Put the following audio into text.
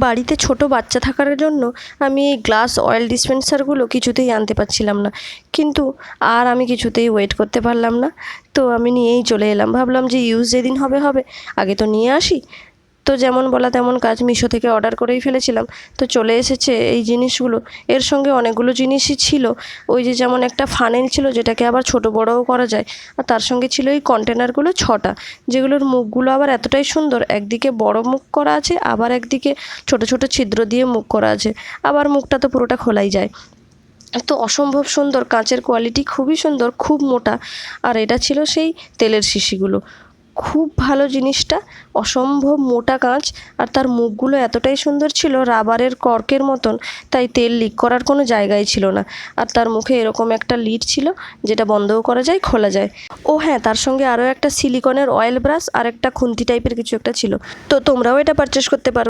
বাড়িতে ছোট বাচ্চা থাকার জন্য আমি এই গ্লাস অয়েল ডিসপেন্সারগুলো কিছুতেই আনতে পারছিলাম না, কিন্তু আর আমি কিছুতেই ওয়েট করতে পারলাম না। তো আমি নিয়েই চলে এলাম, ভাবলাম যে ইউজ যেদিন হবে হবে, আগে তো নিয়ে আসি। তো যেমন বলা তেমন কাজ, মিশো থেকে অর্ডার করেই ফেলেছিলাম। তো চলে এসেছে এই জিনিসগুলো। এর সঙ্গে অনেকগুলো জিনিসই ছিল। ওই যে যেমন একটা ফানেল ছিল, যেটাকে আবার ছোট বড়ও করা যায়। আর তার সঙ্গে ছিল এই কন্টেনারগুলো 6টা, যেগুলোর মুখগুলো আবার এতটাই সুন্দর, একদিকে বড় মুখ করা আছে, আবার একদিকে ছোট ছোট ছিদ্র দিয়ে মুখ করা আছে, আবার মুখটা তো পুরোটা খোলাই যায়। তো অসম্ভব সুন্দর, কাঁচের কোয়ালিটি খুবই সুন্দর, খুব মোটা। আর এটা ছিল সেই তেলের শিশিগুলো। খুব ভালো জিনিসটা, অসম্ভব মোটা কাঁচ। আর তার মুখগুলো এতটাই সুন্দর ছিল, রাবারের কর্কের মতন, তাই তেল লিক করার কোনো জায়গাই ছিল না। আর তার মুখে এরকম একটা লিড ছিল, যেটা বন্ধও করা যায়, খোলা যায়। ও হ্যাঁ, তার সঙ্গে আরও একটা সিলিকনের অয়েল ব্রাশ আর একটা খুন্তি টাইপের কিছু একটা ছিল। তো তোমরাও এটা পারচেস করতে পারো।